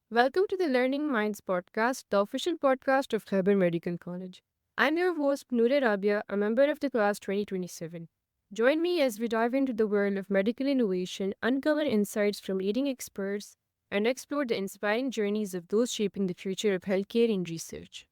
Welcome to the Learning Minds podcast, the official podcast of Khyber Medical College. I'm your host, Rabia, a member of the class 2027. Join me as we dive into the world of medical innovation, uncover insights from leading experts, and explore the inspiring journeys of those shaping the future of healthcare and research.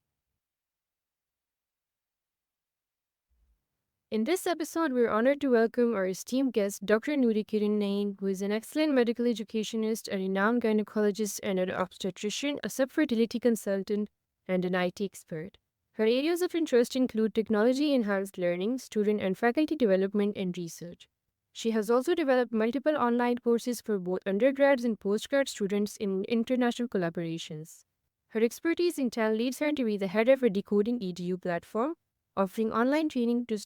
In this episode, we're honored to welcome our esteemed guest, Dr. Noor-i-Kiran Naeem, who is an excellent medical educationist, a renowned gynecologist, and an obstetrician, a subfertility consultant, and an IT expert. Her areas of interest include technology enhanced learning, student and faculty development, and research. She has also developed multiple online courses for both undergrads and postgrad students in international collaborations. Her expertise in TEL leads her to be the head of a decoding EDU platform offering online training to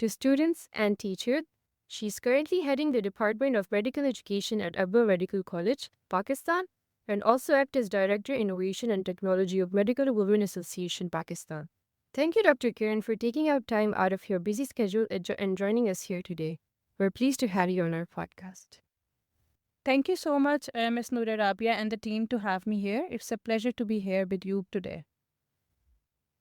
students and teachers. She's currently heading the Department of Medical Education at Khyber Medical College, Pakistan, and also acts as Director Innovation and Technology of Medical Women Association, Pakistan. Thank you, Dr. Kiran, for taking out time out of your busy schedule and joining us here today. We're pleased to have you on our podcast. Thank you so much, Ms. Noor-i-Rabia and the team to have me here. It's a pleasure to be here with you today.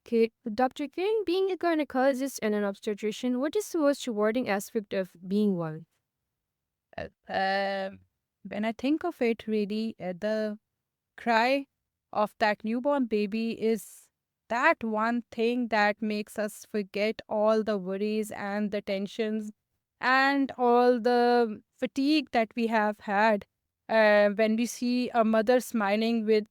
Okay, Dr. Kiran, being a gynecologist and an obstetrician, what is the most rewarding aspect of being one? Uh, um, when I think of it, really, the cry of that newborn baby is that one thing that makes us forget all the worries and the tensions and all the fatigue that we have had when we see a mother smiling with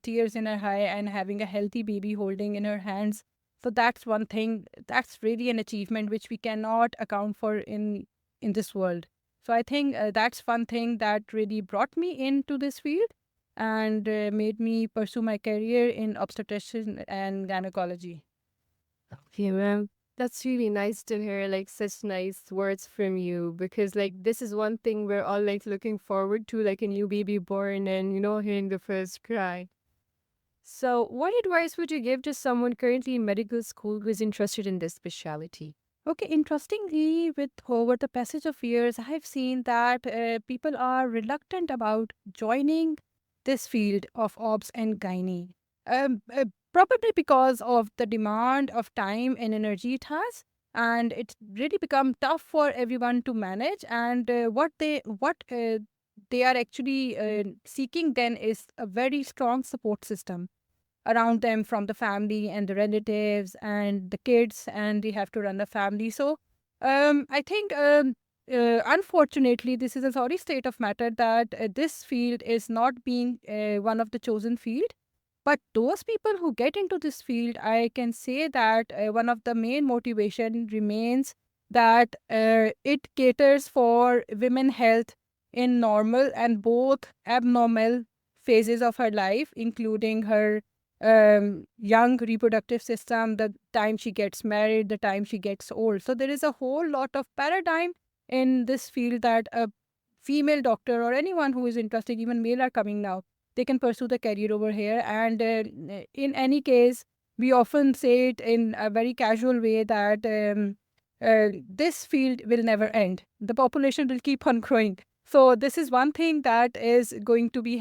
tears in her eye and having a healthy baby holding in her hands. So that's one thing, that's really an achievement which we cannot account for in this world. So I think that's one thing that really brought me into this field and made me pursue my career in obstetrician and gynecology. Okay, ma'am. That's really nice to hear like such nice words from you because like this is one thing we're all like looking forward to, like a new baby born and hearing the first cry. So what advice would you give to someone currently in medical school who is interested in this specialty? Okay, interestingly, with over the passage of years, I have seen that people are reluctant about joining this field of obs and gynae. Probably because of the demand of time and energy it has, and it's really become tough for everyone to manage. And what they are actually seeking then is a very strong support system around them from the family and the relatives and the kids, and they have to run the family. So I think unfortunately this is a sorry state of matter that this field is not being one of the chosen field. But those people who get into this field, I can say that one of the main motivation remains that it caters for women health in normal and both abnormal phases of her life, including her young reproductive system, the time she gets married, the time she gets old. So there is a whole lot of paradigm in this field that a female doctor or anyone who is interested, even male are coming now, they can pursue the career over here. And in any case, we often say it in a very casual way that this field will never end. The population will keep on growing. So this is one thing that is going to be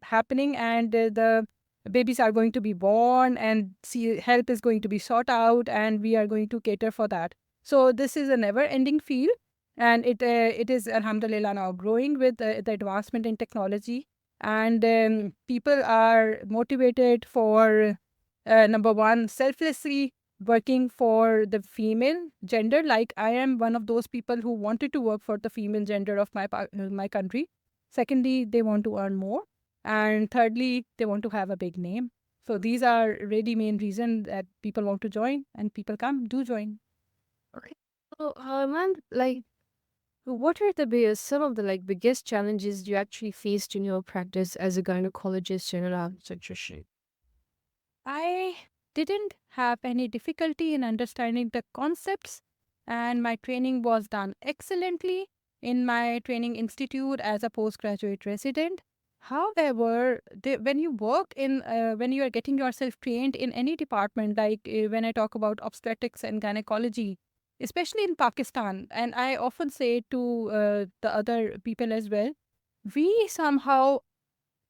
happening, and the babies are going to be born, and health is going to be sought out, and we are going to cater for that. So this is a never-ending field, and it is alhamdulillah now growing with the advancement in technology, and people are motivated for number one, selflessly working for the female gender. Like I am one of those people who wanted to work for the female gender of my country. Secondly, they want to earn more, and thirdly, they want to have a big name. So these are really main reason that people want to join, and people come do join. Okay. So, ma'am, like, what are some of the like biggest challenges you actually faced in your practice as a gynecologist and an obstetrician? I didn't have any difficulty in understanding the concepts, and my training was done excellently in my training institute as a postgraduate resident. However, when you work when you are getting yourself trained in any department, like when I talk about obstetrics and gynecology, especially in Pakistan, and I often say to the other people as well, we somehow,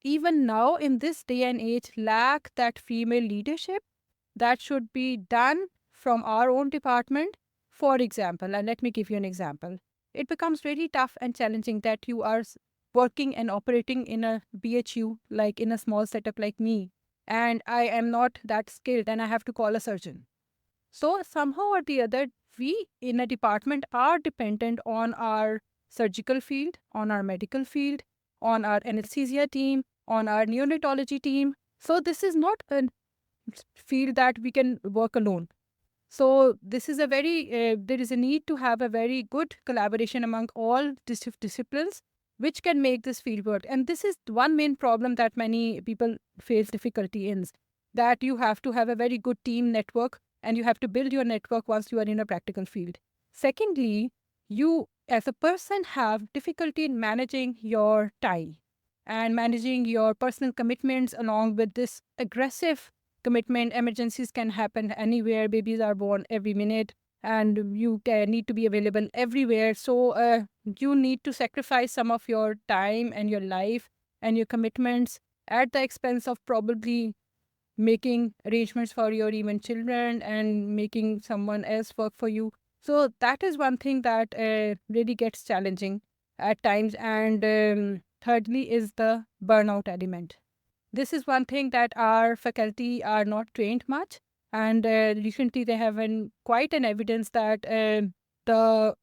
even now in this day and age, lack that female leadership that should be done from our own department. For example, and let me give you an example. It becomes very tough and challenging that you are working and operating in a BHU, like in a small setup like me, and I am not that skilled and I have to call a surgeon. So, somehow or the other, we in a department are dependent on our surgical field, on our medical field, on our anesthesia team, on our neonatology team. So, this is not a field that we can work alone. So this is a there is a need to have a very good collaboration among all disciplines, which can make this field work. And this is one main problem that many people face difficulty in, that you have to have a very good team network and you have to build your network once you are in a practical field. Secondly, you as a person have difficulty in managing your time and managing your personal commitments along with this aggressive commitment. Emergencies can happen anywhere. Babies are born every minute, and you need to be available everywhere. So you need to sacrifice some of your time and your life and your commitments at the expense of probably making arrangements for your even children and making someone else work for you. So that is one thing that really gets challenging at times. And thirdly is the burnout element. This is one thing that our faculty are not trained much. And recently they have quite an evidence that the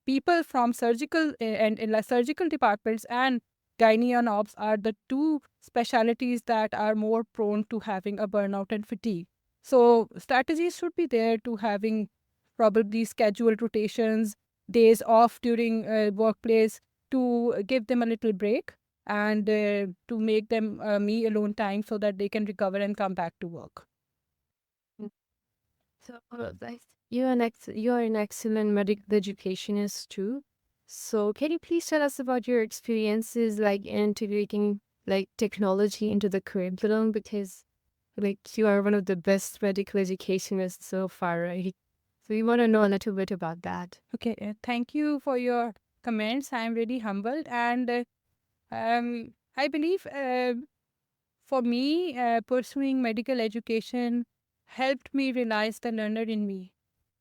people from surgical and in surgical departments and gynae and obs are the two specialities that are more prone to having a burnout and fatigue. So strategies should be there to having probably scheduled rotations, days off during workplace to give them a little break and to make them me alone time so that they can recover and come back to work. Mm. So, you're an excellent medical educationist too. So, can you please tell us about your experiences like integrating like technology into the curriculum? Because like you are one of the best medical educationists so far, right? So, we want to know a little bit about that. Okay, thank you for your comments. I am really humbled, and I believe for me, pursuing medical education helped me realize the learner in me.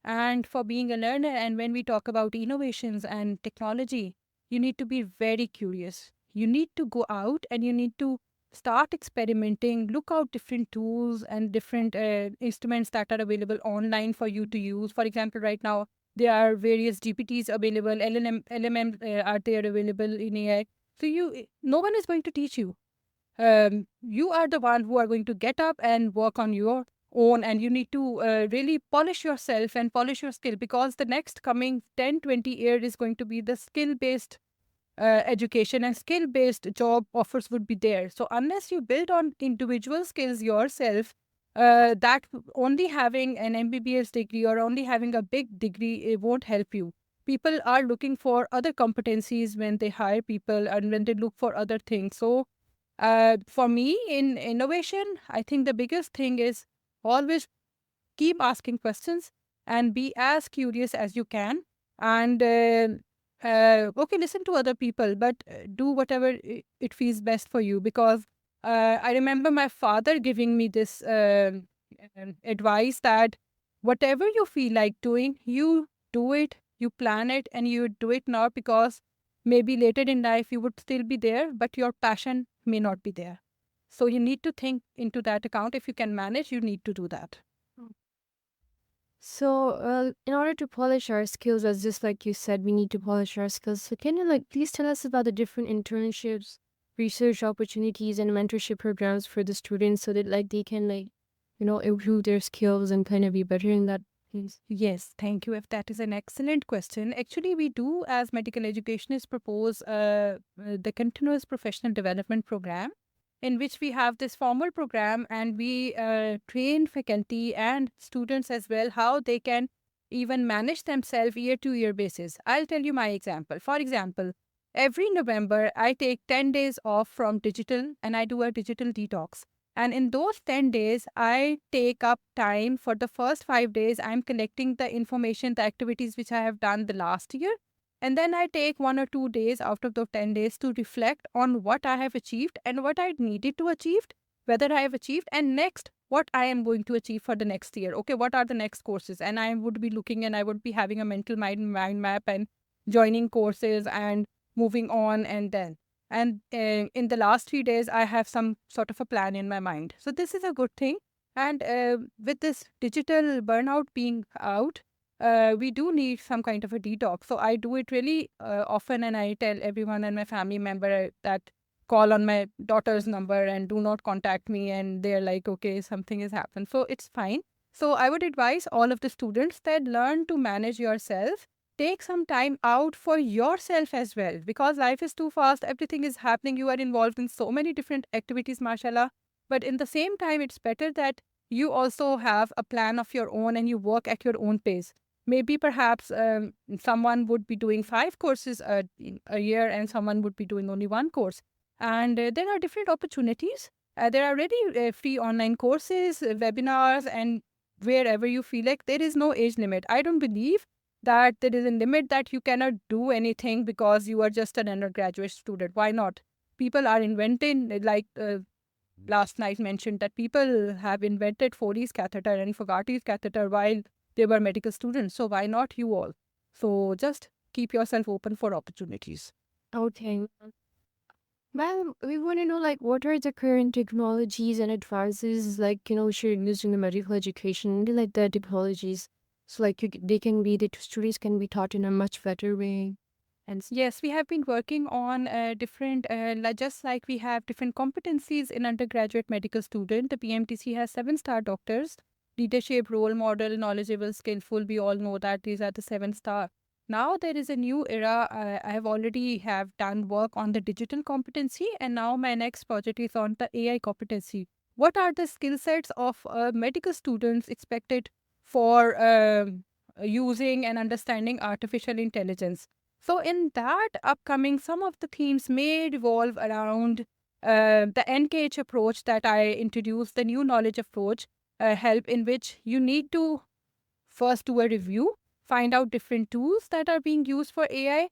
And for being a learner, and when we talk about innovations and technology, you need to be very curious. You need to go out and you need to start experimenting, look out different tools and different instruments that are available online for you to use. For example, right now, there are various GPTs available, LLM are there available in AI. So no one is going to teach you. You are the one who are going to get up and work on your own, and you need to really polish yourself and polish your skill, because the next coming 10-20 years is going to be the skill based education, and skill based job offers would be there. So unless you build on individual skills yourself, that only having an MBBS degree or only having a big degree, it won't help you. People are looking for other competencies when they hire people and when they look for other things. So for me, in innovation, I think the biggest thing is always keep asking questions and be as curious as you can. And okay, listen to other people, but do whatever it feels best for you. Because I remember my father giving me this advice that whatever you feel like doing, you do it, you plan it, and you do it now, because maybe later in life you would still be there, but your passion may not be there. So you need to think into that account. If you can manage, you need to do that. So, in order to polish our skills, as just like you said, we need to polish our skills. So, can you like please tell us about the different internships, research opportunities, and mentorship programs for the students, so that like they can like, improve their skills and kind of be better in that things. Yes, thank you. If that is an excellent question. Actually, we do, as medical educationists, propose the continuous professional development program, in which we have this formal program and we train faculty and students as well how they can even manage themselves year to year basis. I'll tell you my example. For example, every November, I take 10 days off from digital and I do a digital detox. And in those 10 days, I take up time for the first 5 days. I'm collecting the information, the activities which I have done the last year. And then I take 1 or 2 days out of those 10 days to reflect on what I have achieved and what I needed to achieve, whether I have achieved, and next, what I am going to achieve for the next year. Okay, what are the next courses? And I would be looking and I would be having a mental mind map and joining courses and moving on and then. And in the last 3 days, I have some sort of a plan in my mind. So this is a good thing. And with this digital burnout being out, we do need some kind of a detox. So I do it really often, and I tell everyone and my family member that call on my daughter's number and do not contact me. And they're like, okay, something has happened. So it's fine. So I would advise all of the students that learn to manage yourself. Take some time out for yourself as well, because life is too fast. Everything is happening. You are involved in so many different activities, mashallah. But in the same time, it's better that you also have a plan of your own and you work at your own pace. Maybe perhaps someone would be doing 5 courses in a year and someone would be doing only 1 course. And there are different opportunities. There are already free online courses, webinars, and wherever you feel like there is no age limit. I don't believe that there is a limit that you cannot do anything because you are just an undergraduate student. Why not? People are inventing, like last night mentioned, that people have invented Foley's catheter and Fogarty's catheter while they were medical students. So why not you all? So just keep yourself open for opportunities. Okay. Well, we want to know like what are the current technologies and advances like should used in the medical education, like the technologies, so like they can be the students can be taught in a much better way. And Yes, we have been working on different, just like we have different competencies in undergraduate medical student. The PMTC has 7-star doctors, leadership, role model, knowledgeable, skillful. We all know that these are the 7-star. Now there is a new era. I have already have done work on the digital competency, and now my next project is on the AI competency. What are the skill sets of medical students expected for using and understanding artificial intelligence? So, in that upcoming, some of the themes may revolve around the NKH approach that I introduced, the new knowledge approach, help in which you need to first do a review, find out different tools that are being used for AI,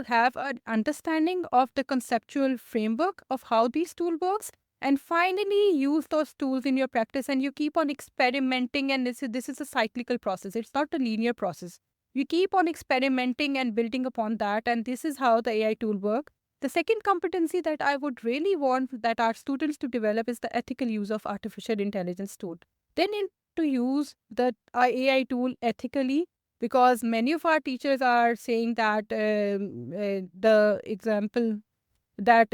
have an understanding of the conceptual framework of how these tool works, and finally use those tools in your practice. And you keep on experimenting, and this is a cyclical process. It's not a linear process. You keep on experimenting and building upon that, and this is how the AI tool work. The second competency that I would really want that our students to develop is the ethical use of artificial intelligence tool. They need to use the AI tool ethically, because many of our teachers are saying that the example that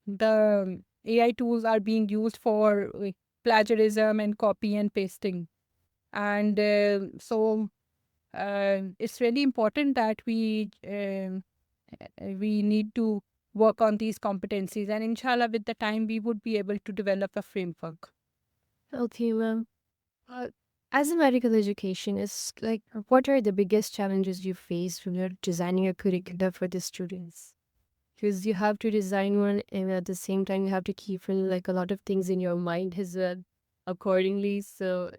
the AI tools are being used for plagiarism and copy and pasting. And it's really important that we need to work on these competencies, and inshallah with the time we would be able to develop a framework. okay, well, uh, as a medical educationist, like what are the biggest challenges you face when you're designing a curriculum for the students? Because you have to design one, and at the same time you have to keep like a lot of things in your mind as well accordingly. So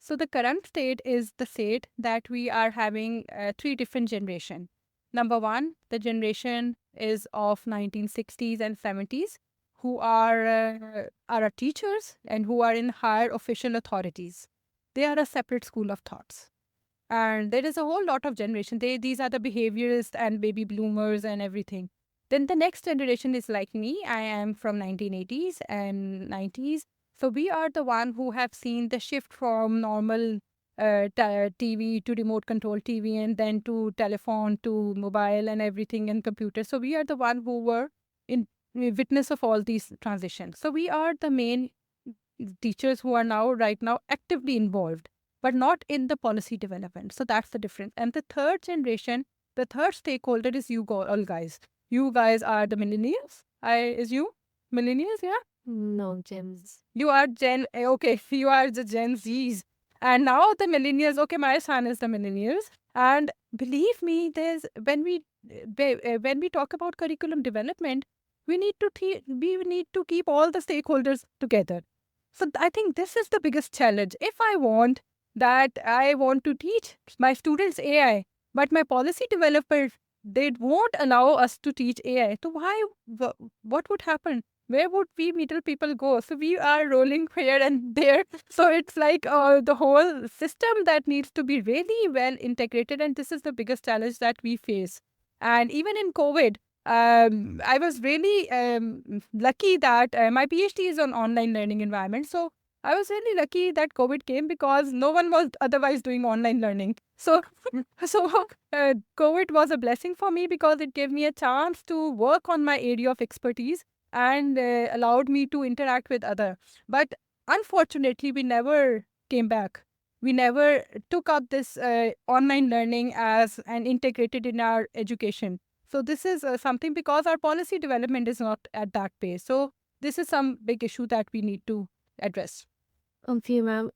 the current state is the state that we are having 3 different generations. Number one, the generation is of 1960s and 70s, who are our teachers and who are in higher official authorities. They are a separate school of thoughts. And there is a whole lot of generation. These are the behaviorists and baby bloomers and everything. Then the next generation is like me. I am from 1980s and 90s. So we are the one who have seen the shift from normal TV to remote control TV, and then to telephone to mobile and everything and computer. So we are the one who were in witness of all these transitions. So we are the main teachers who are now right now actively involved, but not in the policy development. So that's the difference. And the third generation, the third stakeholder is you all guys. You guys are the millennials. Is you millennials? Yeah. No, gems. You are okay, you are the Gen Zs. And now the millennials, okay, my son is the millennials. And believe me, when we talk about curriculum development, we need to keep all the stakeholders together. So I think this is the biggest challenge. If I want to teach my students AI, But my policy developer, they won't allow us to teach AI. So what would happen? Where would we middle people go? So we are rolling here and there. So it's like the whole system that needs to be really well integrated. And this is the biggest challenge that we face. And even in COVID, I was really lucky that my PhD is on online learning environment. So I was really lucky that COVID came because no one was otherwise doing online learning. So, COVID was a blessing for me because it gave me a chance to work on my area of expertise and allowed me to interact with other. But unfortunately, we never came back. We never took up this online learning as and integrated in our education. So this is something because our policy development is not at that pace. So this is some big issue that we need to address. Okay, ma'am.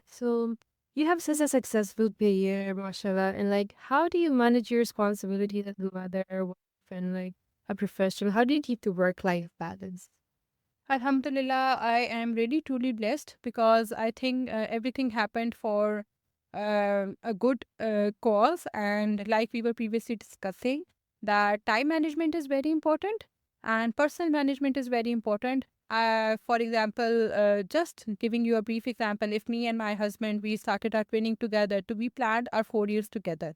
So you have such a successful career, mashallah, and like, how do you manage your responsibilities as a mother, wife, and like a professional? How do you keep the work-life balance? Alhamdulillah, I am really truly blessed because I think everything happened for a good cause. And like we were previously discussing, that time management is very important and personal management is very important. For example, just giving you a brief example, if me and my husband, we started our training together, to we planned our 4 years together.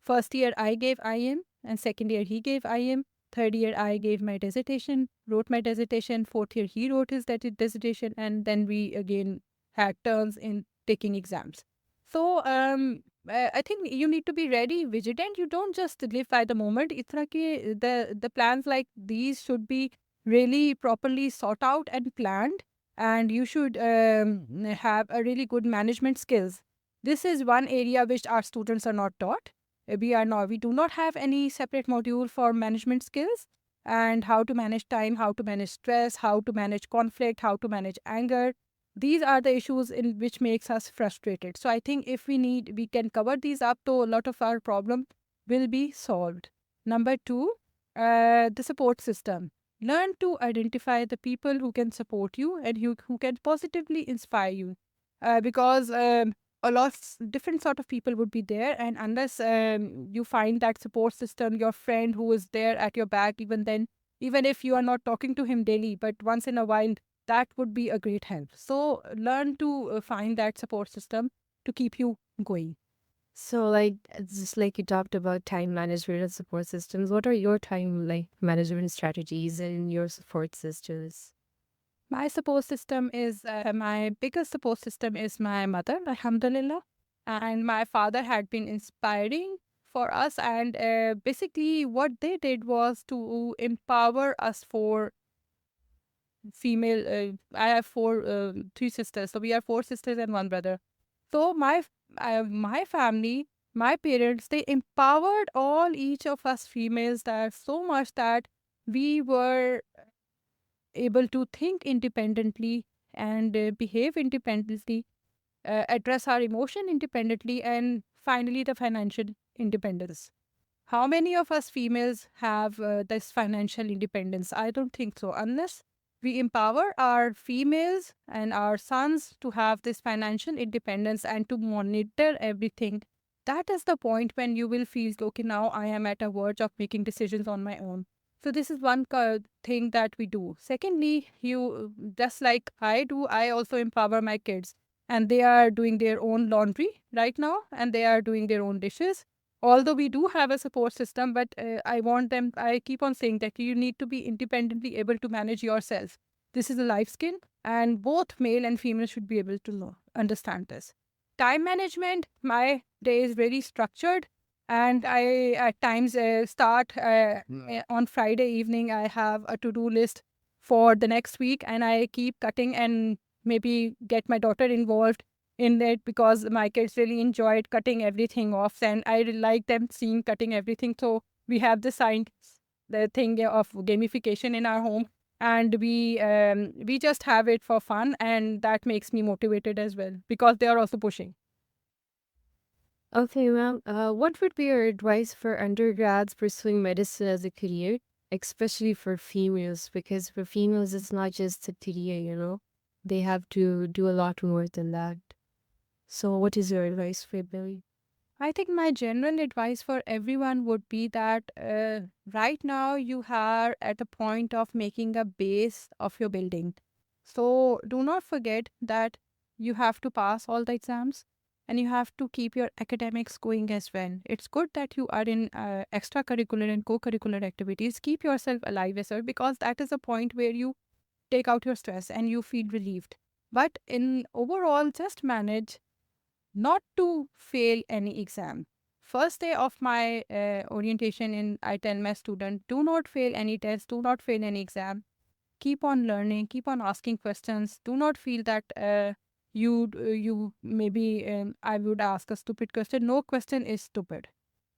First year I gave IM, and second year he gave IM. Third year I gave my dissertation, wrote my dissertation. Fourth year he wrote his dissertation, and then we again had turns in taking exams. So I think you need to be very vigilant. You don't just live by the moment. It's like the plans like these should be really properly sought out and planned, and you should have a really good management skills. This is one area which our students are not taught. We do not have any separate module for management skills and how to manage time, how to manage stress, how to manage conflict, how to manage anger. These are the issues in which makes us frustrated. So I think if we can cover these up, so a lot of our problem will be solved. Number two, the support system. Learn to identify the people who can support you and who can positively inspire you. Because a lot different sort of people would be there, and unless you find that support system, your friend who is there at your back, even then, even if you are not talking to him daily, but once in a while, that would be a great help. So learn to find that support system to keep you going. So, like, just like you talked about time management and support systems, what are your time like management strategies and your support systems? My support system is my biggest support system is my mother, alhamdulillah. And my father had been inspiring for us. And basically, what they did was to empower us for female. I have three sisters. So we are four sisters and one brother. So my family, my parents, they empowered all each of us females that so much that we were able to think independently and behave independently, address our emotion independently, and finally the financial independence. How many of us females have this financial independence? I don't think so. Unless we empower our females and our sons to have this financial independence and to monitor everything, that is the point when you will feel, okay, now I am at a verge of making decisions on my own. So this is one thing that we do. Secondly, you just like I do, I also empower my kids, and they are doing their own laundry right now, and they are doing their own dishes. Although we do have a support system, but I keep on saying that you need to be independently able to manage yourself. This is a life skill, and both male and female should be able to understand this. Time management, my day is very structured, and I at times start on Friday evening. I have a to-do list for the next week, and I keep cutting and maybe get my daughter involved in it because my kids really enjoyed cutting everything off, and I really like them seeing cutting everything. So we have designed the thing of gamification in our home, and we just have it for fun, and that makes me motivated as well because they are also pushing. Okay, ma'am. What would be your advice for undergrads pursuing medicine as a career, especially for females? Because for females, it's not just a career, you know, they have to do a lot more than that. So, what is your advice for Billy? I think my general advice for everyone would be that right now you are at a point of making a base of your building. So do not forget that you have to pass all the exams and you have to keep your academics going as well. It's good that you are in extracurricular and co curricular activities. Keep yourself alive as well, because that is a point where you take out your stress and you feel relieved. But in overall, just manage not to fail any exam. First day of my orientation, in I tell my student, do not fail any test, do not fail any exam. Keep on learning, keep on asking questions. Do not feel that you maybe I would ask a stupid question. No question is stupid.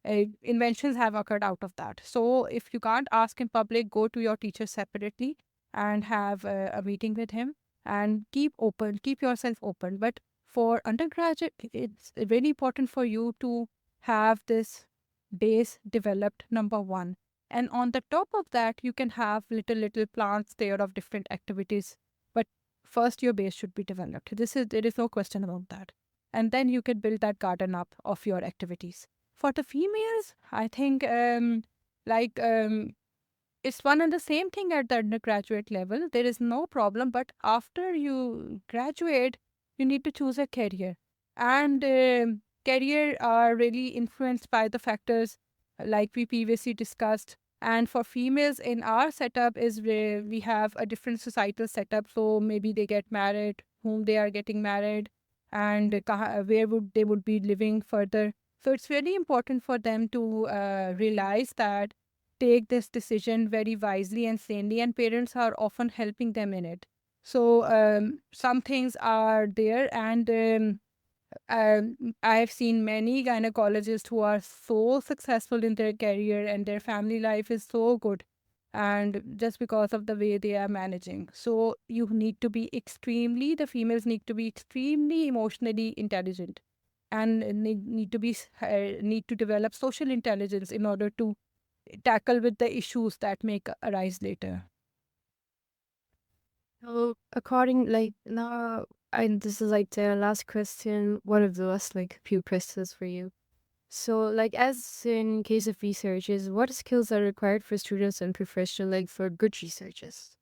Inventions have occurred out of that. So if you can't ask in public, go to your teacher separately and have a meeting with him, and keep open, keep yourself open. But for undergraduate, it's really important for you to have this base developed, number one. And on the top of that, you can have little plants there of different activities. But first, your base should be developed. There is no question about that. And then you can build that garden up of your activities. For the females, I think like it's one and the same thing at the undergraduate level. There is no problem, but after you graduate, you need to choose a career. And career are really influenced by the factors like we previously discussed. And for females in our setup is where we have a different societal setup. So maybe they get married, whom they are getting married, and where would they would be living further. So it's really important for them to realize that take this decision very wisely and sanely, and parents are often helping them in it. So some things are there, and I have seen many gynecologists who are so successful in their career and their family life is so good, and just because of the way they are managing. So you need to be the females need to be extremely emotionally intelligent, and need to develop social intelligence in order to tackle with the issues that may arise later. So, according, like, now, and this is like the last question, one of the last, like, few questions for you. So, like, as in case of researches, what skills are required for students and professionals, like, for good researches?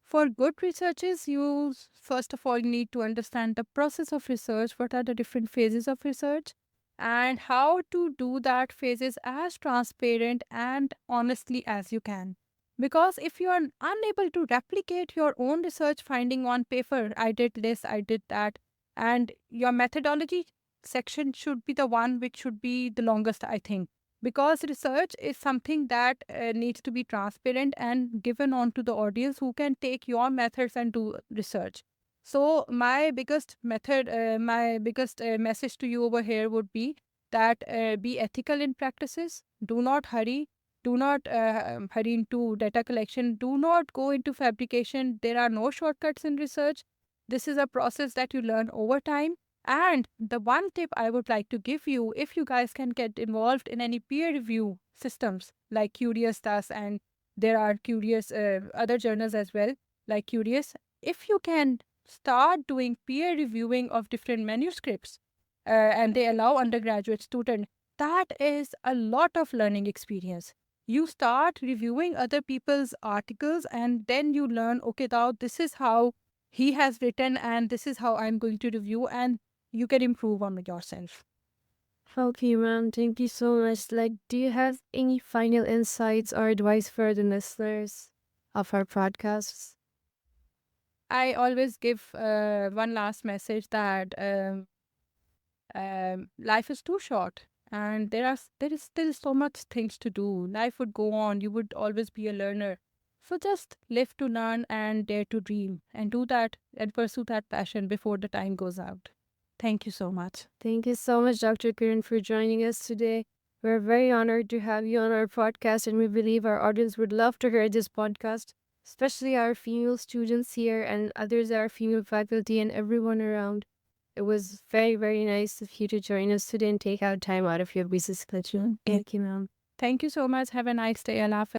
For good researches, you first of all need to understand the process of research, what are the different phases of research, and how to do that phases as transparent and honestly as you can. Because if you are unable to replicate your own research finding on paper, I did this, I did that, and your methodology section should be the one which should be the longest, I think, because research is something that needs to be transparent and given on to the audience who can take your methods and do research. So my biggest message to you over here would be that be ethical in practices. Do not hurry. Do not hurry into data collection. Do not go into fabrication. There are no shortcuts in research. This is a process that you learn over time. And the one tip I would like to give you, if you guys can get involved in any peer review systems like Curious Thus, and there are Curious other journals as well, like Curious, if you can start doing peer reviewing of different manuscripts, and they allow undergraduate student, that is a lot of learning experience. You start reviewing other people's articles, and then you learn, okay, now this is how he has written, and this is how I'm going to review, and you can improve on yourself. Okay, ma'am, thank you so much. Like, do you have any final insights or advice for the listeners of our podcasts? I always give one last message that life is too short, and there is still so much things to do. Life would go on. You would always be a learner. So just live to learn and dare to dream, and do that and pursue that passion before the time goes out. Thank you so much. Thank you so much, Dr. Kiran, for joining us today. We're very honored to have you on our podcast, and we believe our audience would love to hear this podcast, especially our female students here and others, our female faculty, and everyone around. It was very, very nice of you to join us today and take out time out of your busy schedule. Thank you, ma'am. Thank you so much. Have a nice day. Allah Hafiz.